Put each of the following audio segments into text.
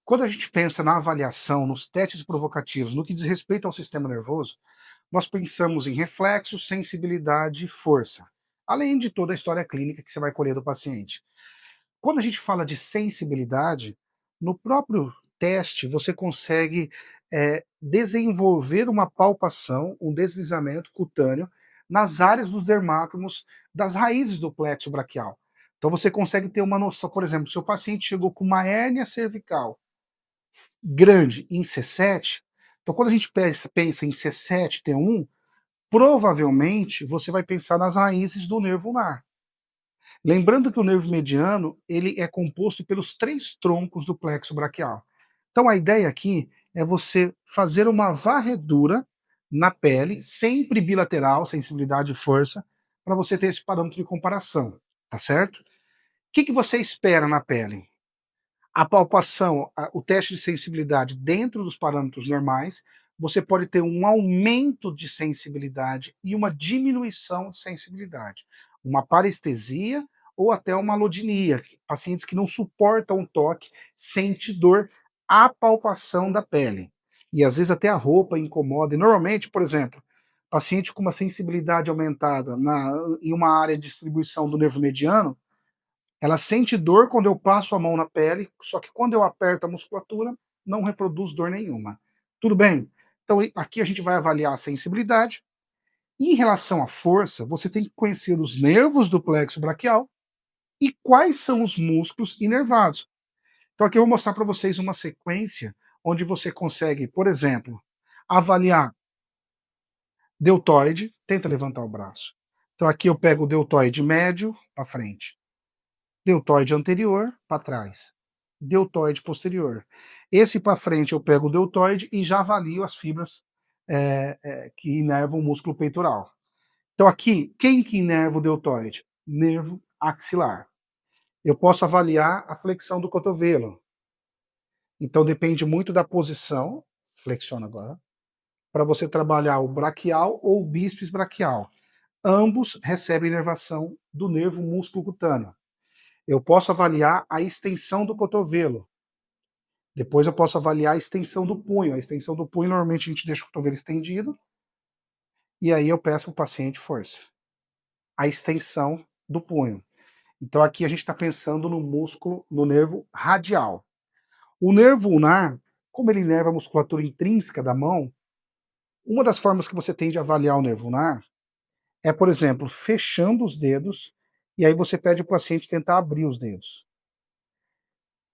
Quando a gente pensa na avaliação, nos testes provocativos, no que diz respeito ao sistema nervoso, nós pensamos em reflexo, sensibilidade e força, além de toda a história clínica que você vai colher do paciente. Quando a gente fala de sensibilidade, no próprio teste você consegue desenvolver uma palpação, um deslizamento cutâneo nas áreas dos dermátomos das raízes do plexo braquial. Então você consegue ter uma noção, por exemplo, se o paciente chegou com uma hérnia cervical grande em C7, então quando a gente pensa em C7, T1, provavelmente você vai pensar nas raízes do nervo ulnar. Lembrando que o nervo mediano ele é composto pelos 3 troncos do plexo braquial. Então a ideia aqui é você fazer uma varredura na pele, sempre bilateral, sensibilidade e força, para você ter esse parâmetro de comparação, tá certo? O que você espera na pele? A palpação, o teste de sensibilidade dentro dos parâmetros normais, você pode ter um aumento de sensibilidade e uma diminuição de sensibilidade. Uma parestesia ou até uma alodinia, pacientes que não suportam o toque, sente dor, a palpação da pele. E às vezes até a roupa incomoda. E normalmente, por exemplo, paciente com uma sensibilidade aumentada em uma área de distribuição do nervo mediano, ela sente dor quando eu passo a mão na pele, só que quando eu aperto a musculatura, não reproduz dor nenhuma. Tudo bem? Então aqui a gente vai avaliar a sensibilidade. E em relação à força, você tem que conhecer os nervos do plexo braquial e quais são os músculos inervados. Então aqui eu vou mostrar para vocês uma sequência onde você consegue, por exemplo, avaliar deltoide, tenta levantar o braço. Então aqui eu pego o deltoide médio para frente, deltoide anterior para trás, deltoide posterior. Esse para frente eu pego o deltoide e já avalio as fibras que inervam o músculo peitoral. Então aqui, quem que inerva o deltoide? Nervo axilar. Eu posso avaliar a flexão do cotovelo. Então depende muito da posição, flexiona agora, para você trabalhar o braquial ou o bíceps braquial. Ambos recebem inervação do nervo músculo cutâneo. Eu posso avaliar a extensão do cotovelo. Depois eu posso avaliar a extensão do punho. A extensão do punho, normalmente a gente deixa o cotovelo estendido. E aí eu peço para o paciente força. A extensão do punho. Então aqui a gente está pensando no músculo, no nervo radial. O nervo ulnar, como ele inerva a musculatura intrínseca da mão, uma das formas que você tem de avaliar o nervo ulnar é, por exemplo, fechando os dedos, e aí você pede para o paciente tentar abrir os dedos.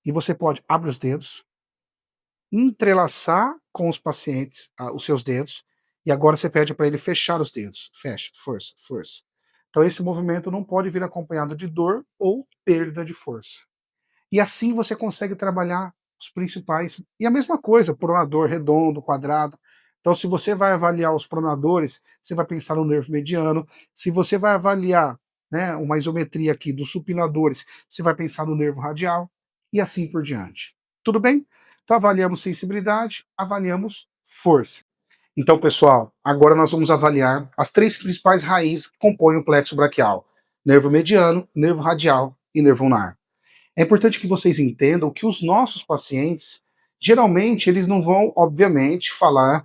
E você pode abrir os dedos, entrelaçar com os pacientes os seus dedos, e agora você pede para ele fechar os dedos. Fecha, força, força. Então esse movimento não pode vir acompanhado de dor ou perda de força. E assim você consegue trabalhar os principais. E a mesma coisa, pronador redondo, quadrado. Então se você vai avaliar os pronadores, você vai pensar no nervo mediano. Se você vai avaliar, né, uma isometria aqui dos supinadores, você vai pensar no nervo radial e assim por diante. Tudo bem? Então avaliamos sensibilidade, avaliamos força. Então, pessoal, agora nós vamos avaliar as 3 principais raízes que compõem o plexo braquial: nervo mediano, nervo radial e nervo ulnar. É importante que vocês entendam que os nossos pacientes, geralmente, eles não vão, obviamente, falar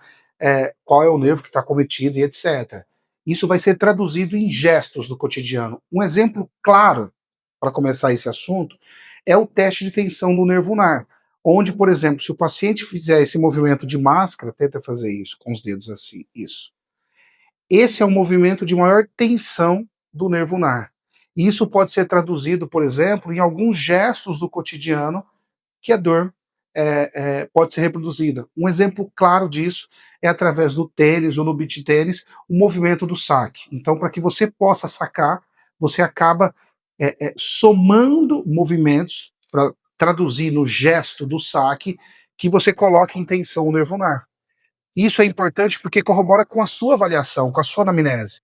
qual é o nervo que está cometido e etc. Isso vai ser traduzido em gestos do cotidiano. Um exemplo claro para começar esse assunto é o teste de tensão do nervo ulnar, onde, por exemplo, se o paciente fizer esse movimento de máscara, tenta fazer isso com os dedos assim, isso. Esse é um movimento de maior tensão do nervo ulnar. E isso pode ser traduzido, por exemplo, em alguns gestos do cotidiano que a dor pode ser reproduzida. Um exemplo claro disso é através do tênis ou no beach tênis, o movimento do saque. Então, para que você possa sacar, você acaba somando movimentos para traduzir no gesto do saque que você coloque em tensão o nervo ulnar. Isso é importante porque corrobora com a sua avaliação, com a sua anamnese.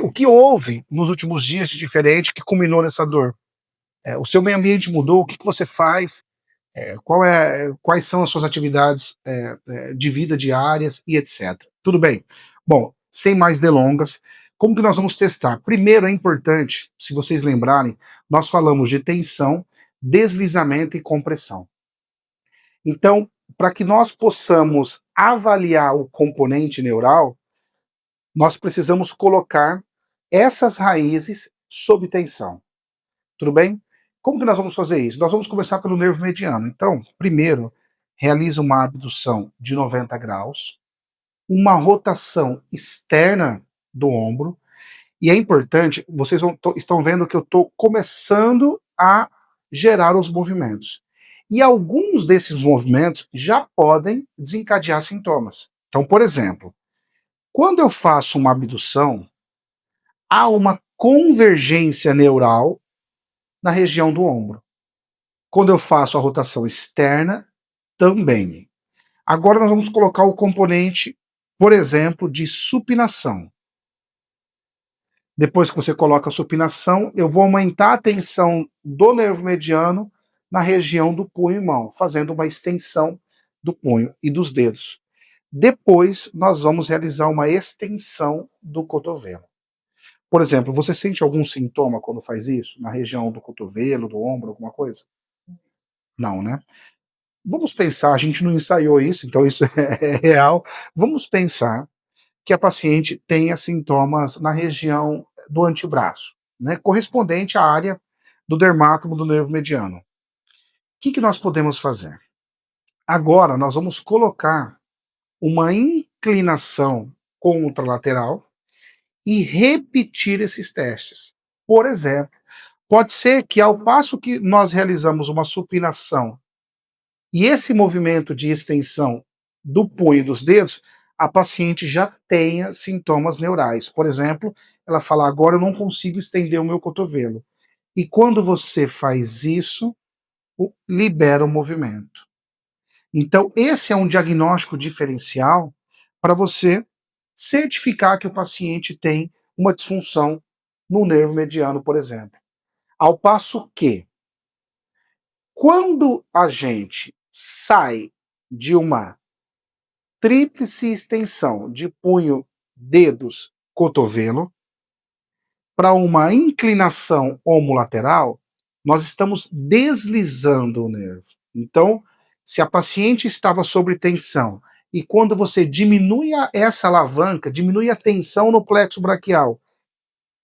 O que houve nos últimos dias de diferente que culminou nessa dor? O seu meio ambiente mudou? O que você faz? Quais são as suas atividades de vida diárias e etc. Tudo bem? Bom, sem mais delongas, como que nós vamos testar? Primeiro é importante, se vocês lembrarem, nós falamos de tensão, deslizamento e compressão. Então, para que nós possamos avaliar o componente neural, nós precisamos colocar essas raízes sob tensão. Tudo bem? Como que nós vamos fazer isso? Nós vamos começar pelo nervo mediano. Então, primeiro, realiza uma abdução de 90 graus, uma rotação externa do ombro, e é importante, vocês estão vendo que eu estou começando a gerar os movimentos. E alguns desses movimentos já podem desencadear sintomas. Então, por exemplo, quando eu faço uma abdução, há uma convergência neural na região do ombro. Quando eu faço a rotação externa, também. Agora nós vamos colocar o componente, por exemplo, de supinação. Depois que você coloca a supinação, eu vou aumentar a tensão do nervo mediano na região do punho e mão, fazendo uma extensão do punho e dos dedos. Depois, nós vamos realizar uma extensão do cotovelo. Por exemplo, você sente algum sintoma quando faz isso? Na região do cotovelo, do ombro, alguma coisa? Não, né? Vamos pensar, a gente não ensaiou isso, então isso é real. Vamos pensar que a paciente tenha sintomas na região do antebraço, né, correspondente à área do dermátomo do nervo mediano. O que nós podemos fazer? Agora nós vamos colocar uma inclinação contralateral e repetir esses testes. Por exemplo, pode ser que ao passo que nós realizamos uma supinação e esse movimento de extensão do punho e dos dedos, a paciente já tenha sintomas neurais. Por exemplo, ela fala, agora eu não consigo estender o meu cotovelo. E quando você faz isso, libera o movimento. Então, esse é um diagnóstico diferencial para você certificar que o paciente tem uma disfunção no nervo mediano, por exemplo. Ao passo que, quando a gente sai de uma tríplice extensão de punho, dedos, cotovelo, para uma inclinação homolateral, nós estamos deslizando o nervo. Então, se a paciente estava sob tensão e quando você diminui essa alavanca, diminui a tensão no plexo braquial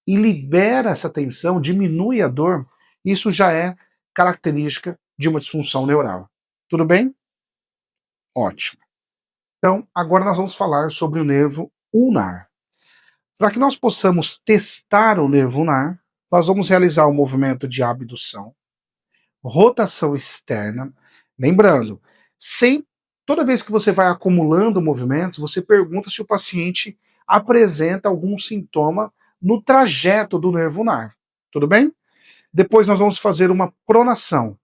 e libera essa tensão, diminui a dor, isso já é característica de uma disfunção neural. Tudo bem? Ótimo. Então, agora nós vamos falar sobre o nervo ulnar. Para que nós possamos testar o nervo ulnar, nós vamos realizar o movimento de abdução, rotação externa. Lembrando, toda vez que você vai acumulando movimentos, você pergunta se o paciente apresenta algum sintoma no trajeto do nervo ulnar. Tudo bem? Depois nós vamos fazer uma pronação.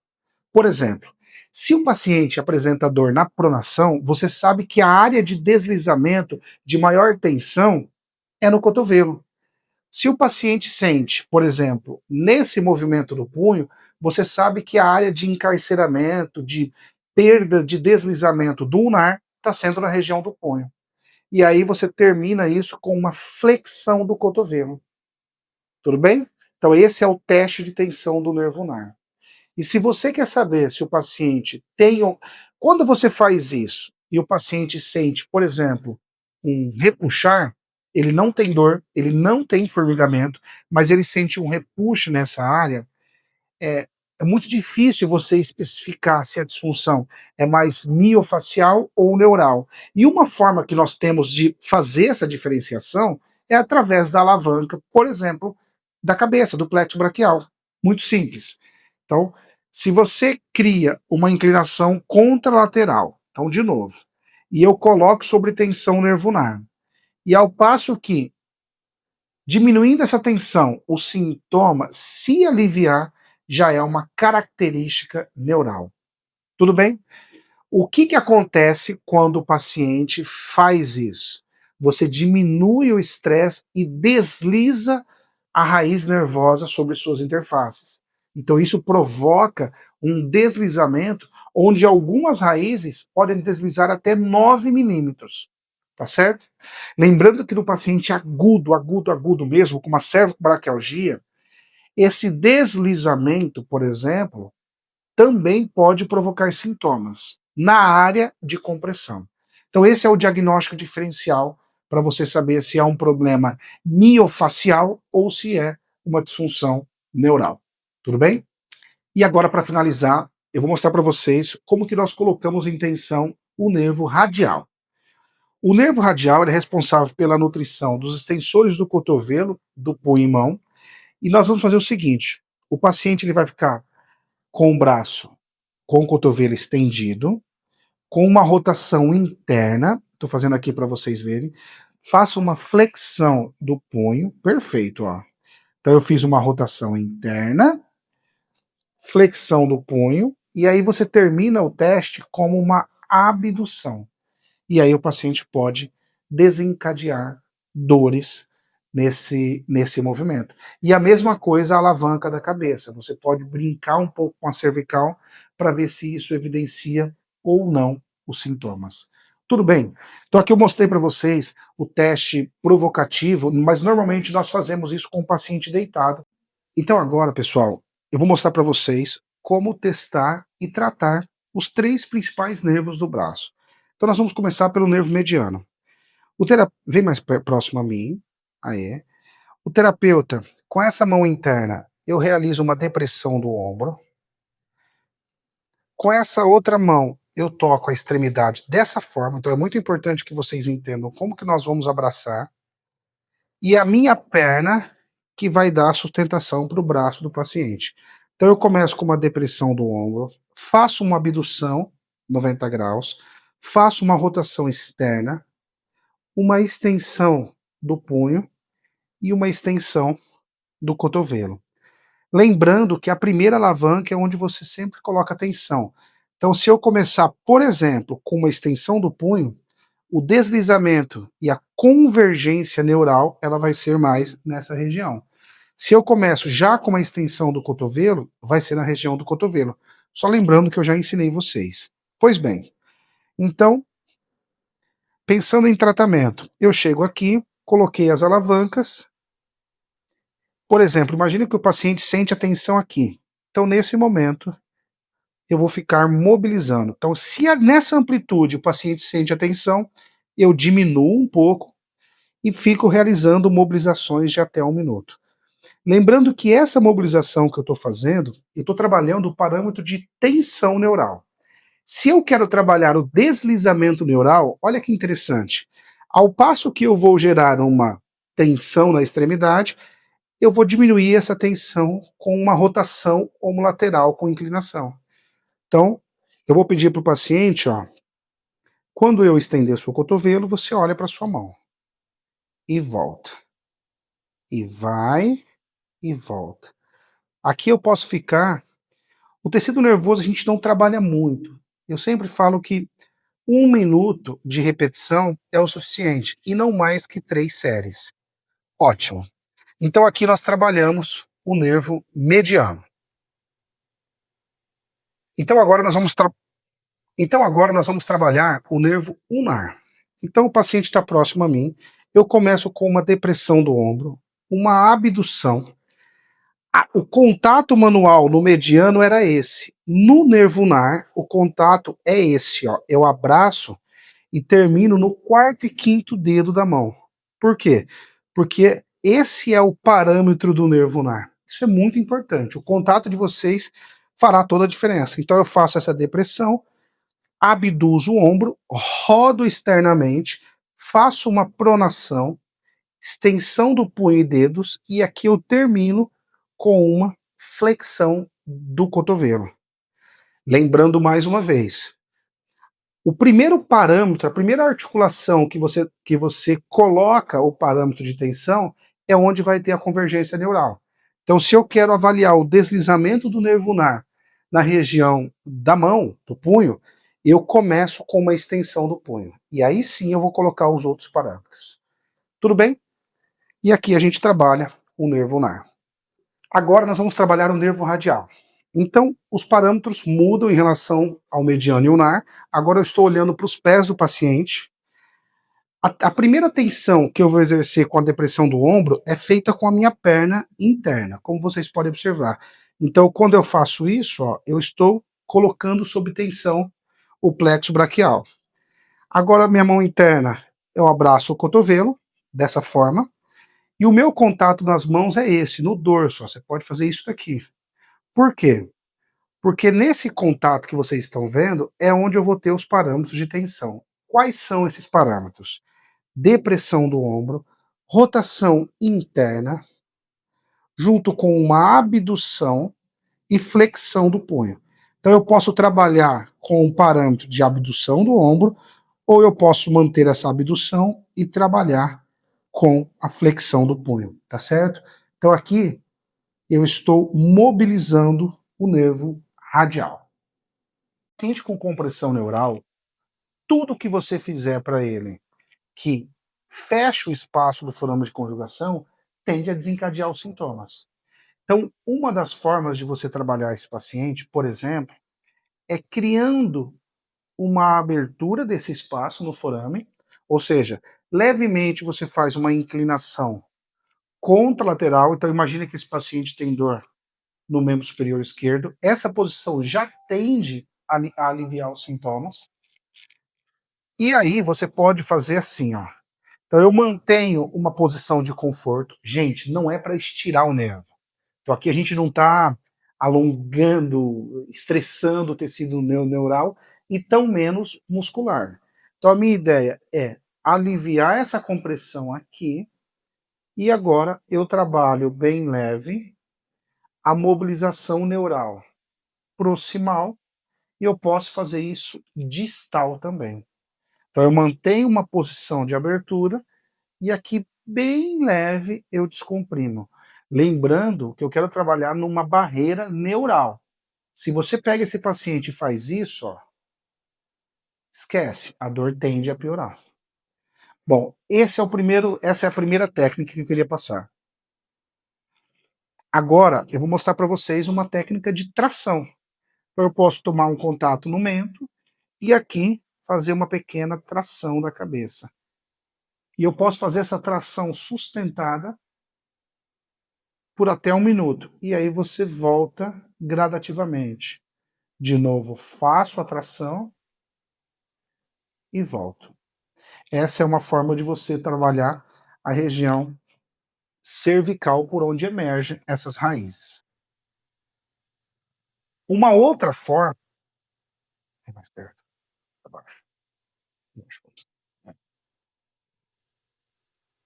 Por exemplo, se um paciente apresenta dor na pronação, você sabe que a área de deslizamento de maior tensão é no cotovelo. Se o paciente sente, por exemplo, nesse movimento do punho, você sabe que a área de encarceramento, de perda de deslizamento do ulnar está sendo na região do punho. E aí você termina isso com uma flexão do cotovelo. Tudo bem? Então esse é o teste de tensão do nervo ulnar. E se você quer saber se o paciente tem... Quando você faz isso e o paciente sente, por exemplo, um repuxar, ele não tem dor, ele não tem formigamento, mas ele sente um repuxo nessa área, é muito difícil você especificar se a disfunção é mais miofacial ou neural. E uma forma que nós temos de fazer essa diferenciação é através da alavanca, por exemplo, da cabeça, do plexo braquial. Muito simples. Então, se você cria uma inclinação contralateral, então de novo, e eu coloco sobre tensão nervular, e ao passo que, diminuindo essa tensão, o sintoma se aliviar, já é uma característica neural. Tudo bem? O que acontece quando o paciente faz isso? Você diminui o estresse e desliza a raiz nervosa sobre suas interfaces. Então isso provoca um deslizamento onde algumas raízes podem deslizar até 9 milímetros. Tá certo? Lembrando que no paciente agudo mesmo, com uma cervicobraquialgia, esse deslizamento, por exemplo, também pode provocar sintomas. na área de compressão. Então esse é o diagnóstico diferencial para você saber se é um problema miofacial ou se é uma disfunção neural. Tudo bem? E agora, para finalizar, eu vou mostrar para vocês como que nós colocamos em tensão o nervo radial. O nervo radial é responsável pela nutrição dos extensores do cotovelo, do punho e mão, e nós vamos fazer o seguinte, o paciente ele vai ficar com o braço, com o cotovelo estendido, com uma rotação interna, estou fazendo aqui para vocês verem, faço uma flexão do punho, perfeito, ó. Então eu fiz uma rotação interna, flexão do punho, e aí você termina o teste como uma abdução. E aí o paciente pode desencadear dores nesse movimento. E a mesma coisa a alavanca da cabeça. Você pode brincar um pouco com a cervical para ver se isso evidencia ou não os sintomas. Tudo bem? Então aqui eu mostrei para vocês o teste provocativo, mas normalmente nós fazemos isso com o paciente deitado. Então agora, pessoal, eu vou mostrar para vocês como testar e tratar os 3 principais nervos do braço. Então nós vamos começar pelo nervo mediano. Vem mais próximo a mim. Aí. O terapeuta, com essa mão interna, eu realizo uma depressão do ombro. Com essa outra mão, eu toco a extremidade dessa forma. Então é muito importante que vocês entendam como que nós vamos abraçar. E a minha perna que vai dar sustentação para o braço do paciente. Então eu começo com uma depressão do ombro, faço uma abdução, 90 graus, faço uma rotação externa, uma extensão do punho e uma extensão do cotovelo. Lembrando que a primeira alavanca é onde você sempre coloca atenção. Então se eu começar, por exemplo, com uma extensão do punho, o deslizamento e a convergência neural, ela vai ser mais nessa região. Se eu começo já com uma extensão do cotovelo, vai ser na região do cotovelo. Só lembrando que eu já ensinei vocês. Pois bem, então, pensando em tratamento, eu chego aqui, coloquei as alavancas. Por exemplo, imagine que o paciente sente a tensão aqui. Então, nesse momento, eu vou ficar mobilizando. Então, se nessa amplitude o paciente sente a tensão, eu diminuo um pouco e fico realizando mobilizações de até 1 minuto. Lembrando que essa mobilização que eu estou fazendo, eu estou trabalhando o parâmetro de tensão neural. Se eu quero trabalhar o deslizamento neural, olha que interessante. Ao passo que eu vou gerar uma tensão na extremidade, eu vou diminuir essa tensão com uma rotação homolateral com inclinação. Então, eu vou pedir para o paciente, ó, quando eu estender seu cotovelo, você olha para sua mão. E volta. E vai e volta. Aqui eu posso ficar... O tecido nervoso a gente não trabalha muito. Eu sempre falo que 1 minuto de repetição é o suficiente, e não mais que 3 séries. Ótimo. Então aqui nós trabalhamos o nervo mediano. Então agora nós vamos trabalhar o nervo ulnar. Então o paciente está próximo a mim, eu começo com uma depressão do ombro, uma abdução. O contato manual no mediano era esse. No nervo ulnar, o contato é esse, ó. Eu abraço e termino no 4º e 5º dedo da mão. Por quê? Porque esse é o parâmetro do nervo ulnar. Isso é muito importante. O contato de vocês fará toda a diferença. Então eu faço essa depressão, abduzo o ombro, rodo externamente, faço uma pronação, extensão do punho e dedos, e aqui eu termino com uma flexão do cotovelo. Lembrando mais uma vez, o primeiro parâmetro, a primeira articulação que você coloca o parâmetro de tensão é onde vai ter a convergência neural. Então, se eu quero avaliar o deslizamento do nervo ulnar na região da mão, do punho, eu começo com uma extensão do punho. E aí sim eu vou colocar os outros parâmetros. Tudo bem? E aqui a gente trabalha o nervo ulnar. Agora nós vamos trabalhar o nervo radial. Então, os parâmetros mudam em relação ao mediano e ulnar. Agora eu estou olhando para os pés do paciente. A primeira tensão que eu vou exercer com a depressão do ombro é feita com a minha perna interna, como vocês podem observar. Então, quando eu faço isso, ó, eu estou colocando sob tensão o plexo braquial. Agora, minha mão interna, eu abraço o cotovelo, dessa forma, e o meu contato nas mãos é esse, no dorso, ó, você pode fazer isso daqui. Por quê? Porque nesse contato que vocês estão vendo, é onde eu vou ter os parâmetros de tensão. Quais são esses parâmetros? Depressão do ombro, rotação interna, junto com uma abdução e flexão do punho. Então eu posso trabalhar com o parâmetro de abdução do ombro, ou eu posso manter essa abdução e trabalhar com a flexão do punho, tá certo? Então aqui eu estou mobilizando o nervo radial. Paciente com compressão neural, tudo que você fizer para ele que fecha o espaço do forame de conjugação tende a desencadear os sintomas. Então, uma das formas de você trabalhar esse paciente, por exemplo, é criando uma abertura desse espaço no forame, ou seja, levemente você faz uma inclinação contralateral. Então, imagine que esse paciente tem dor no membro superior esquerdo. Essa posição já tende a aliviar os sintomas. E aí você pode fazer assim, ó. Então eu mantenho uma posição de conforto. Gente, não é para estirar o nervo. Então aqui a gente não está alongando, estressando o tecido neural e tão menos muscular. Então a minha ideia é aliviar essa compressão aqui e agora eu trabalho bem leve a mobilização neural proximal e eu posso fazer isso distal também. Então eu mantenho uma posição de abertura e aqui bem leve eu descomprimo. Lembrando que eu quero trabalhar numa barreira neural. Se você pega esse paciente e faz isso, ó, esquece, a dor tende a piorar. Bom, essa é a primeira técnica que eu queria passar. Agora eu vou mostrar para vocês uma técnica de tração. Eu posso tomar um contato no mento e aqui fazer uma pequena tração da cabeça. E eu posso fazer essa tração sustentada por até 1 minuto. E aí você volta gradativamente. De novo, faço a tração e volto. Essa é uma forma de você trabalhar a região cervical por onde emergem essas raízes. Uma outra forma... É mais perto, abaixo.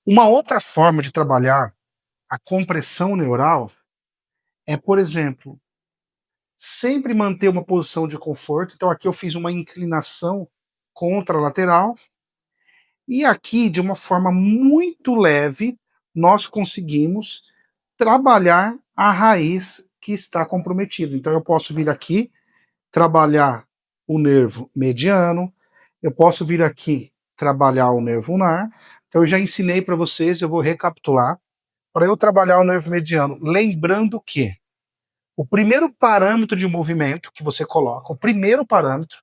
Uma outra forma de trabalhar a compressão neural é, por exemplo, sempre manter uma posição de conforto. Então aqui eu fiz uma inclinação contralateral e aqui, de uma forma muito leve, nós conseguimos trabalhar a raiz que está comprometida. Então eu posso vir aqui, trabalhar o nervo mediano, eu posso vir aqui, trabalhar o nervo ulnar. Então eu já ensinei para vocês, eu vou recapitular. Para eu trabalhar o nervo mediano, lembrando que o primeiro parâmetro de movimento que você coloca, o primeiro parâmetro,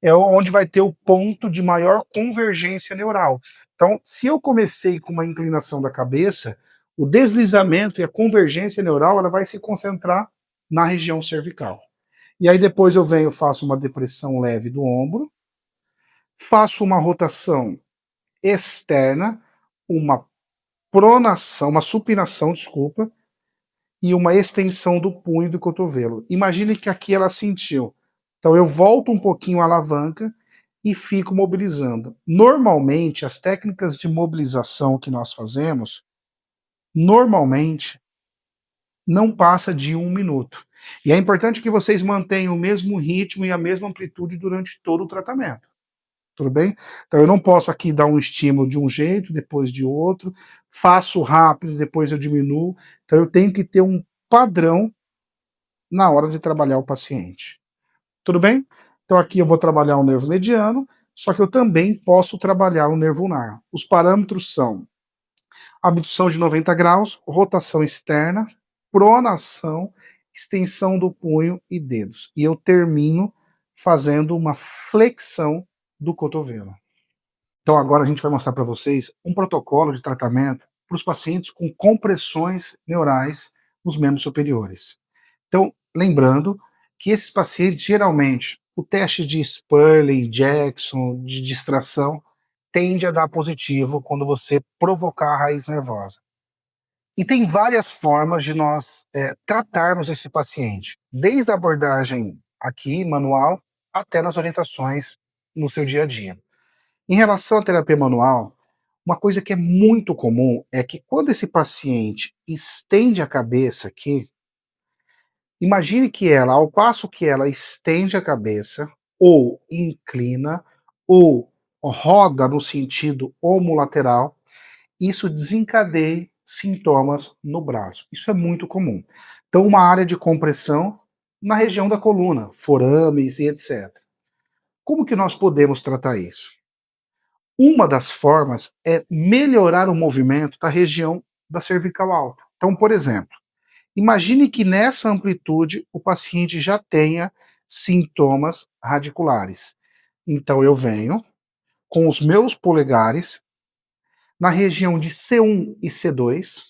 é onde vai ter o ponto de maior convergência neural. Então, se eu comecei com uma inclinação da cabeça, o deslizamento e a convergência neural ela vai se concentrar na região cervical. E aí depois eu venho, faço uma depressão leve do ombro, faço uma rotação externa, uma pronação, uma supinação, desculpa, e uma extensão do punho e do cotovelo. Imagine que aqui ela sentiu. Então eu volto um pouquinho a alavanca e fico mobilizando. Normalmente, as técnicas de mobilização que nós fazemos, normalmente, não passa de 1 minuto. E é importante que vocês mantenham o mesmo ritmo e a mesma amplitude durante todo o tratamento. Tudo bem? Então eu não posso aqui dar um estímulo de um jeito, depois de outro, faço rápido, depois eu diminuo. Então eu tenho que ter um padrão na hora de trabalhar o paciente. Tudo bem? Então aqui eu vou trabalhar o nervo mediano, só que eu também posso trabalhar o nervo ulnar. Os parâmetros são abdução de 90 graus, rotação externa, pronação, extensão do punho e dedos. E eu termino fazendo uma flexão do cotovelo. Então agora a gente vai mostrar para vocês um protocolo de tratamento para os pacientes com compressões neurais nos membros superiores. Então, lembrando que esses pacientes, geralmente, o teste de Sperling, Jackson, de distração, tende a dar positivo quando você provocar a raiz nervosa. E tem várias formas de nós tratarmos esse paciente, desde a abordagem aqui, manual, até nas orientações no seu dia a dia. Em relação à terapia manual, uma coisa que é muito comum é que quando esse paciente estende a cabeça aqui, imagine que ela, ao passo que ela estende a cabeça, ou inclina, ou roda no sentido homolateral, isso desencadeia sintomas no braço. Isso é muito comum. Então, uma área de compressão na região da coluna, forames e etc. Como que nós podemos tratar isso? Uma das formas é melhorar o movimento da região da cervical alta. Então, por exemplo, imagine que nessa amplitude o paciente já tenha sintomas radiculares. Então eu venho com os meus polegares na região de C1 e C2.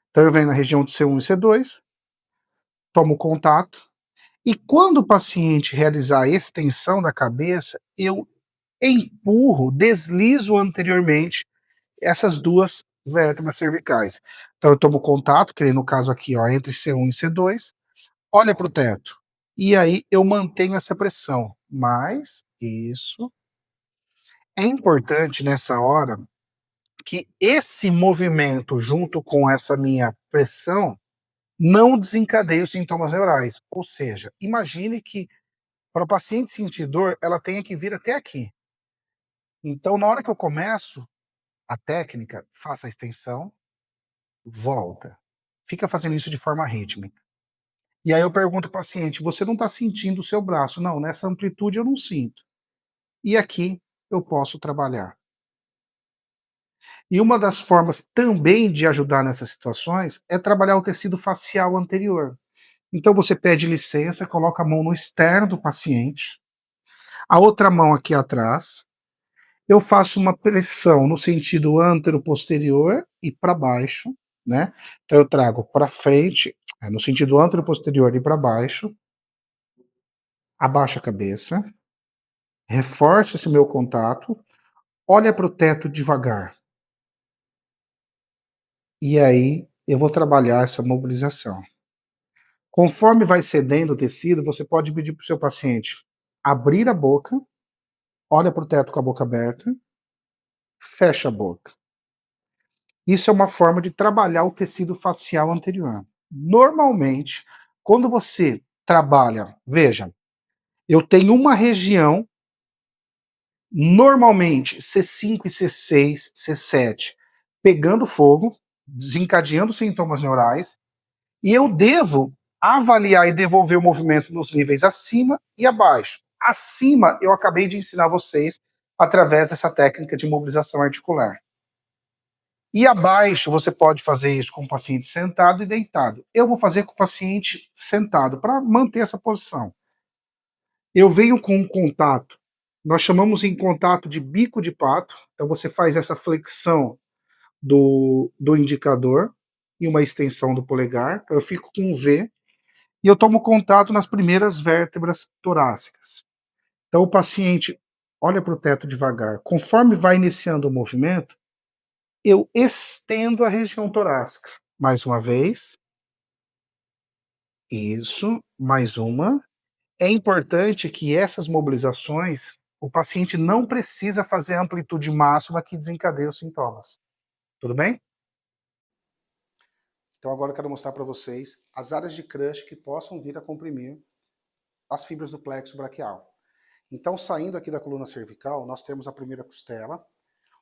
Então eu venho na região de C1 e C2, tomo contato, e quando o paciente realizar a extensão da cabeça, eu empurro, deslizo anteriormente essas duas vértebras cervicais. Então eu tomo contato, que no caso aqui, ó, entre C1 e C2, olha para o teto. E aí eu mantenho essa pressão. Mas isso é importante nessa hora que esse movimento, junto com essa minha pressão, não desencadeie os sintomas neurais. Ou seja, imagine que para o paciente sentir dor, ela tenha que vir até aqui. Então, na hora que eu começo a técnica, faça a extensão, volta. Fica fazendo isso de forma rítmica. E aí eu pergunto ao paciente: você não está sentindo o seu braço? Não, nessa amplitude eu não sinto. E aqui eu posso trabalhar. E uma das formas também de ajudar nessas situações é trabalhar o tecido facial anterior. Então você pede licença, coloca a mão no externo do paciente, a outra mão aqui atrás. Eu faço uma pressão no sentido antero-posterior e para baixo, né? Então eu trago para frente, no sentido antero-posterior e para baixo, abaixo a cabeça, reforço esse meu contato, olha para o teto devagar. E aí eu vou trabalhar essa mobilização. Conforme vai cedendo o tecido, você pode pedir para o seu paciente abrir a boca, olha para o teto com a boca aberta, fecha a boca. Isso é uma forma de trabalhar o tecido facial anterior. Normalmente, quando você trabalha, veja, eu tenho uma região, normalmente C5 e C6, C7, pegando fogo, desencadeando sintomas neurais, e eu devo avaliar e devolver o movimento nos níveis acima e abaixo. Acima, eu acabei de ensinar vocês através dessa técnica de mobilização articular. E abaixo, você pode fazer isso com o paciente sentado e deitado. Eu vou fazer com o paciente sentado, para manter essa posição. Eu venho com um contato, nós chamamos em contato de bico de pato, então você faz essa flexão do indicador e uma extensão do polegar, então eu fico com um V, e eu tomo contato nas primeiras vértebras torácicas. Então o paciente olha para o teto devagar. Conforme vai iniciando o movimento, eu estendo a região torácica. Mais uma vez. Isso. Mais uma. É importante que essas mobilizações, o paciente não precisa fazer a amplitude máxima que desencadeia os sintomas. Tudo bem? Então agora eu quero mostrar para vocês as áreas de crush que possam vir a comprimir as fibras do plexo braquial. Então, saindo aqui da coluna cervical, nós temos a primeira costela,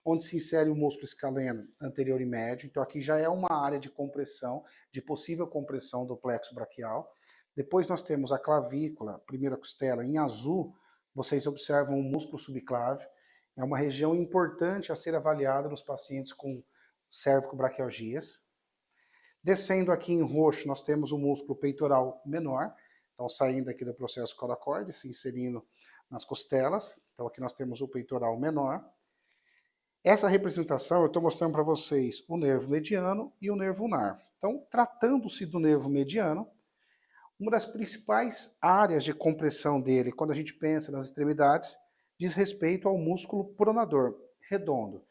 onde se insere o músculo escaleno anterior e médio. Então, aqui já é uma área de compressão, de possível compressão do plexo braquial. Depois nós temos a clavícula, primeira costela, em azul, vocês observam o músculo subclávio. É uma região importante a ser avaliada nos pacientes com cérvico-braquialgias. Descendo aqui em roxo, nós temos o músculo peitoral menor, então saindo aqui do processo coracoide, se inserindo nas costelas. Então aqui nós temos o peitoral menor. Essa representação eu estou mostrando para vocês o nervo mediano e o nervo ulnar. Então, tratando-se do nervo mediano, Uma das principais áreas de compressão dele, quando a gente pensa nas extremidades, diz respeito ao músculo pronador, redondo.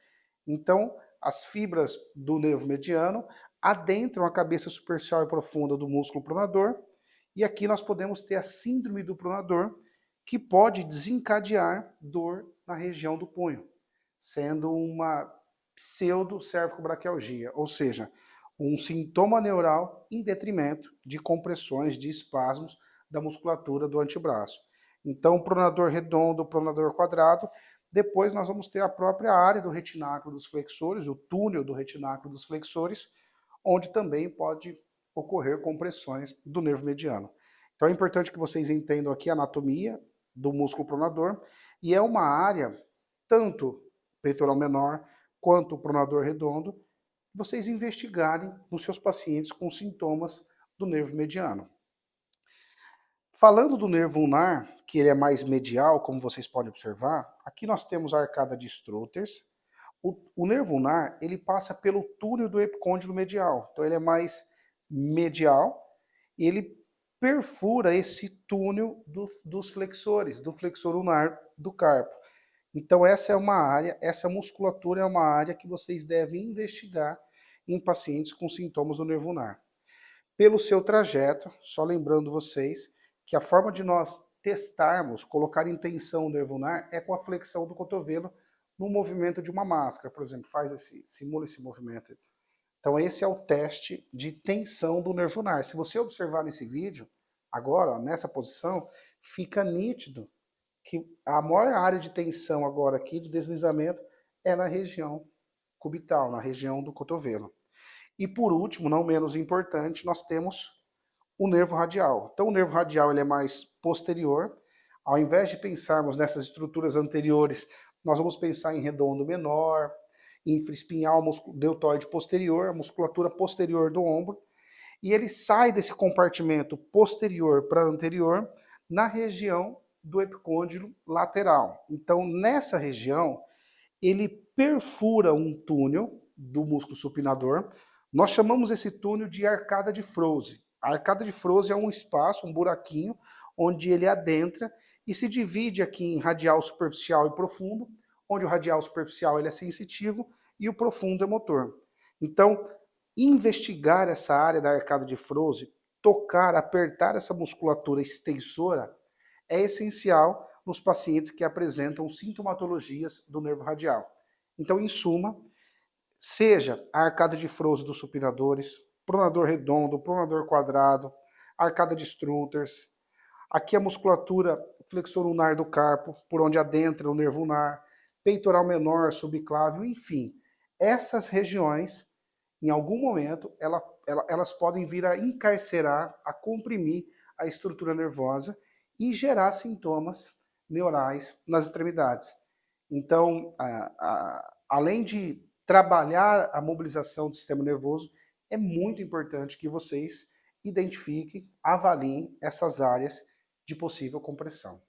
Então, as fibras do nervo mediano adentram a cabeça superficial e profunda do músculo pronador, e aqui nós podemos ter a síndrome do pronador, que pode desencadear dor na região do punho, sendo uma pseudo-cervicobraquialgia, ou seja, um sintoma neural em detrimento de compressões, de espasmos da musculatura do antebraço. Então, pronador redondo, pronador quadrado, depois nós vamos ter a própria área do retináculo dos flexores, o túnel do retináculo dos flexores, onde também pode ocorrer compressões do nervo mediano. Então é importante que vocês entendam aqui a anatomia do músculo pronador, e é uma área, tanto peitoral menor quanto o pronador redondo, vocês investigarem nos seus pacientes com sintomas do nervo mediano. Falando do nervo ulnar, que ele é mais medial, como vocês podem observar, aqui nós temos a arcada de Stroters. O nervo ulnar, ele passa pelo túnel do epicôndilo medial, então ele é mais medial, e ele perfura esse túnel dos flexores, do flexor ulnar do carpo. Então essa é uma área, essa musculatura é uma área que vocês devem investigar em pacientes com sintomas do nervo ulnar. Pelo seu trajeto, só lembrando vocês que a forma de nós testarmos, colocar em tensão o nervo ulnar é com a flexão do cotovelo no movimento de uma máscara, por exemplo, simula esse movimento. Então esse é o teste de tensão do nervo ulnar. Se você observar nesse vídeo, agora, ó, nessa posição, fica nítido que a maior área de tensão agora aqui, de deslizamento, é na região cubital, na região do cotovelo. E por último, não menos importante, nós temos o nervo radial. Então o nervo radial ele é mais posterior. Ao invés de pensarmos nessas estruturas anteriores, nós vamos pensar em redondo menor, infraespinhal deltoide posterior, a musculatura posterior do ombro, e ele sai desse compartimento posterior para anterior na região do epicôndilo lateral. Então, nessa região, ele perfura um túnel do músculo supinador. Nós chamamos esse túnel de arcada de Froese. A arcada de Froese é um espaço, um buraquinho, onde ele adentra e se divide aqui em radial superficial e profundo, onde o radial superficial ele é sensitivo e o profundo é motor. Então, investigar essa área da arcada de Froese, tocar, apertar essa musculatura extensora, é essencial nos pacientes que apresentam sintomatologias do nervo radial. Então, em suma, seja a arcada de Froese dos supinadores, pronador redondo, pronador quadrado, arcada de Struters, aqui a musculatura flexor ulnar do carpo, por onde adentra o nervo ulnar, peitoral menor, subclávio, enfim, essas regiões, em algum momento, elas podem vir a encarcerar, a comprimir a estrutura nervosa e gerar sintomas neurais nas extremidades. Então, além de trabalhar a mobilização do sistema nervoso, é muito importante que vocês identifiquem, avaliem essas áreas de possível compressão.